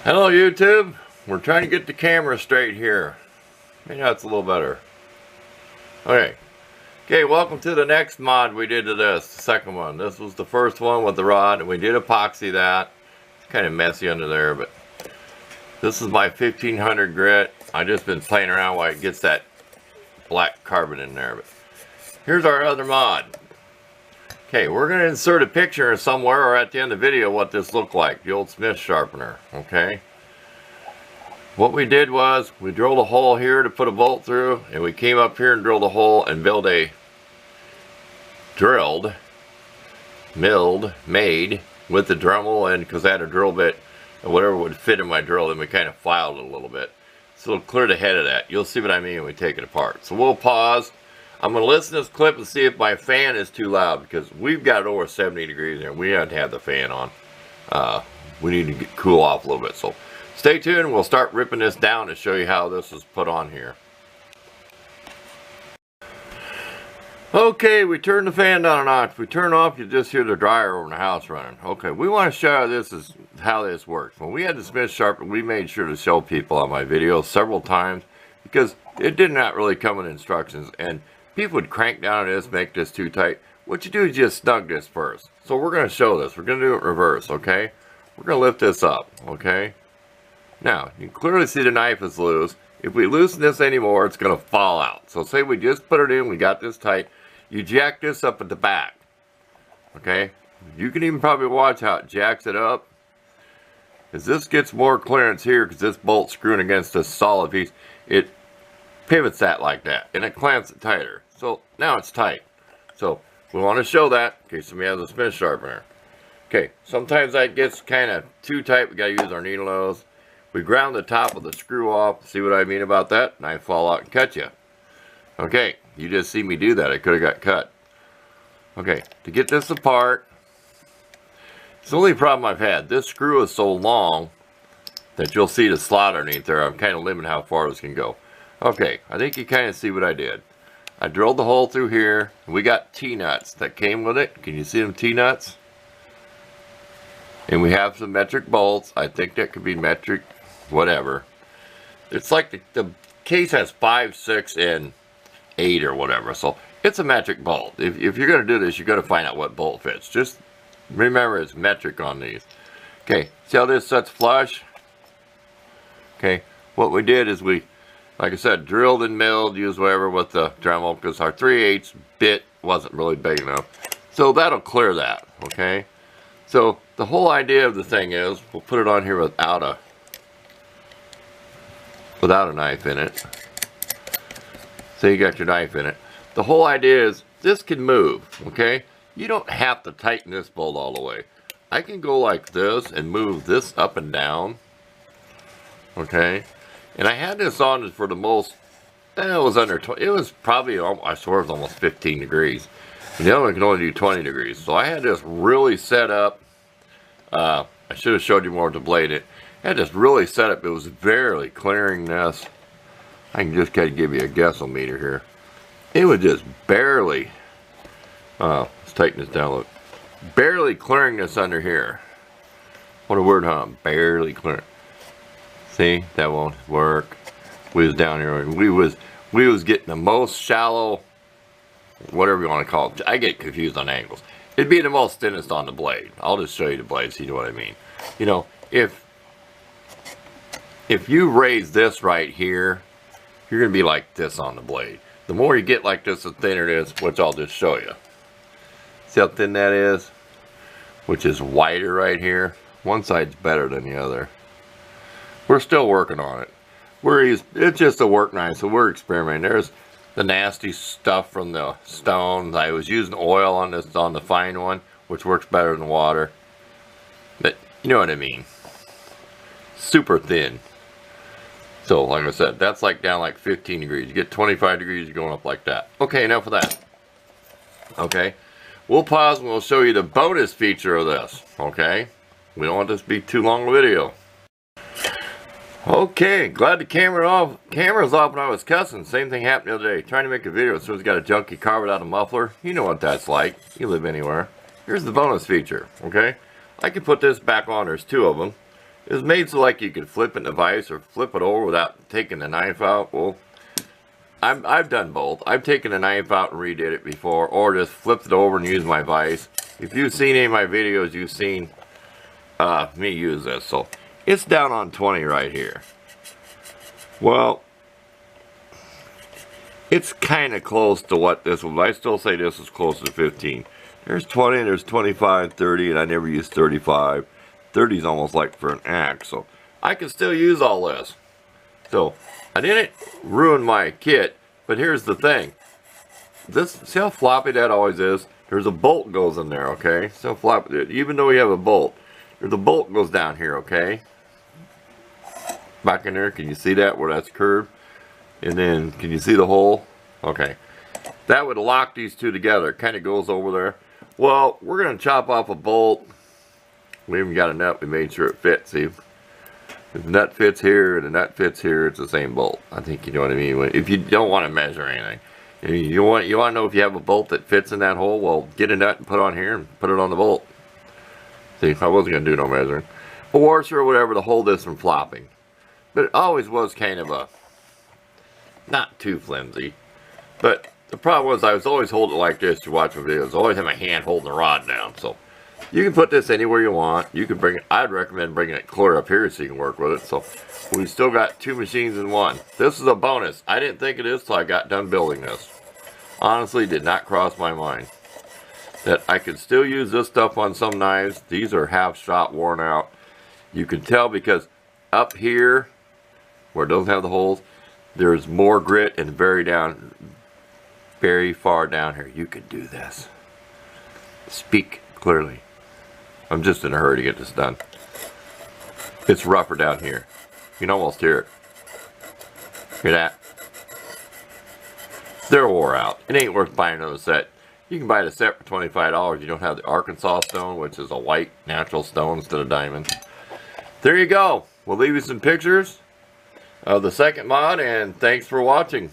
Hello YouTube, we're trying to get the camera straight here. Maybe that's a little better. Okay, welcome to the next mod we did to this, the second one. This was the first one with the rod, and we did epoxy that. It's kind of messy under there, but this is my 1500 grit. I've just been playing around while it gets that black carbon in there. But here's our other mod. Okay, we're going to insert a picture somewhere or at the end of the video what this looked like, the old Smith sharpener, okay? What we did was, we drilled a hole here to put a bolt through, and we came up here and drilled a hole and built a made with the Dremel, and because I had a drill bit, and whatever would fit in my drill, then we kind of filed it a little bit. So it'll clear the head of that. You'll see what I mean when we take it apart. So we'll pause. I'm going to listen to this clip and see if my fan is too loud, because we've got it over 70 degrees here. We haven't had the fan on. We need to cool off a little bit. So stay tuned. We'll start ripping this down to show you how this is put on here. Okay, we turn the fan down a notch. If we turn off, you just hear the dryer over in the house running. Okay, we want to show you how this works. When we had the Smith sharpener, we made sure to show people on my videos several times, because it did not really come with instructions, and people would crank down on this, make this too tight. What you do is just snug this first. So we're going to show this. We're going to do it in reverse, okay? We're going to lift this up, okay? Now, you can clearly see the knife is loose. If we loosen this anymore, it's going to fall out. So say we just put it in, we got this tight. You jack this up at the back, okay? You can even probably watch how it jacks it up. As this gets more clearance here, because this bolt's screwing against this solid piece, it pivots that like that, and it clamps it tighter. So now it's tight. So we want to show that in case somebody has a Smith sharpener. Okay, sometimes that gets kind of too tight. We got to use our needle nose. We ground the top of the screw off. See what I mean about that? Knife fall out and cut you. Okay, you just see me do that. I could have got cut. Okay, to get this apart, it's the only problem I've had. This screw is so long that you'll see the slot underneath there. I'm kind of limiting how far this can go. Okay, I think you kind of see what I did. I drilled the hole through here. We got T-nuts that came with it. Can you see them T-nuts? And we have some metric bolts. I think that could be metric, whatever. It's like the case has 5, 6, and 8 or whatever. So it's a metric bolt. If you're going to do this, you're going to find out what bolt fits. Just remember it's metric on these. Okay, see how this sets flush? Okay, what we did is we, like I said, drilled and milled, used whatever with the Dremel, because our 3/8 bit wasn't really big enough. So that'll clear that, okay? So the whole idea of the thing is, we'll put it on here without a knife in it. So you got your knife in it. The whole idea is, this can move, okay? You don't have to tighten this bolt all the way. I can go like this and move this up and down, okay? And I had this on for the most, it was under 20, it was probably, I swear it was almost 15 degrees. And the other one can only do 20 degrees. So I had this really set up. I should have showed you more with the blade. I had this really set up. It was barely clearing this. I can just kind of give you a guessometer here. It was just barely, let's tighten this down a little. Barely clearing this under here. What a word, huh? Barely clearing. See, that won't work. We was down here, and we was getting the most shallow, whatever you want to call it. I get confused on angles. It'd be the most thinnest on the blade. I'll just show you the blade so you know what I mean. You know, if you raise this right here, you're going to be like this on the blade. The more you get like this, the thinner it is, which I'll just show you. See how thin that is? Which is wider right here. One side's better than the other. We're still working on it. It's just a work knife, so we're experimenting. There's the nasty stuff from the stones. I was using oil on the fine one, which works better than water. But you know what I mean. Super thin. So like I said, that's like down like 15 degrees. You get 25 degrees, you're going up like that. Okay, enough of that. Okay, we'll pause and we'll show you the bonus feature of this. Okay, we don't want this to be too long a video. Okay, glad the camera's off when I was cussing. Same thing happened the other day. Trying to make a video as soon as I got a junky car without a muffler. You know what that's like. You live anywhere. Here's the bonus feature, okay? I can put this back on. There's 2 of them. It's made so like you could flip it in the vise or flip it over without taking the knife out. Well, I've done both. I've taken the knife out and redid it before, or just flipped it over and used my vise. If you've seen any of my videos, you've seen me use this. So it's down on 20 right here. Well, it's kind of close to what this was. I still say this is close to 15. There's 20, there's 25, 30, and I never use 35. 30 is almost like for an axe, so I can still use all this. So I didn't ruin my kit, but here's the thing. See how floppy that always is? There's a bolt goes in there, okay? See how floppy it is? Even though you have a bolt, there's a bolt goes down here, okay? Back in there, can you see that where that's curved? And then, can you see the hole? Okay. That would lock these two together. It kind of goes over there. Well, we're going to chop off a bolt. We even got a nut. We made sure it fits. See? If the nut fits here and the nut fits here, it's the same bolt. I think you know what I mean. If you don't want to measure anything. You want to know if you have a bolt that fits in that hole, well, get a nut and put it on here and put it on the bolt. See, I wasn't going to do no measuring. A washer or whatever to hold this from flopping. But it always was kind of a, not too flimsy. But the problem was I was always holding it like this to watch my videos. I always have my hand holding the rod down. So you can put this anywhere you want. You can bring it, I'd recommend bringing it clear up here so you can work with it. So we still got two machines in one. This is a bonus. I didn't think of this till I got done building this. Honestly, did not cross my mind that I could still use this stuff on some knives. These are half shot, worn out. You can tell because up here where it doesn't have the holes, there's more grit and very far down here. You could do this. Speak clearly. I'm just in a hurry to get this done. It's rougher down here. You can almost hear it. Hear that? They're wore out. It ain't worth buying another set. You can buy the set for $25. You don't have the Arkansas stone, which is a white natural stone instead of diamond. There you go. We'll leave you some pictures of the second mod, and thanks for watching.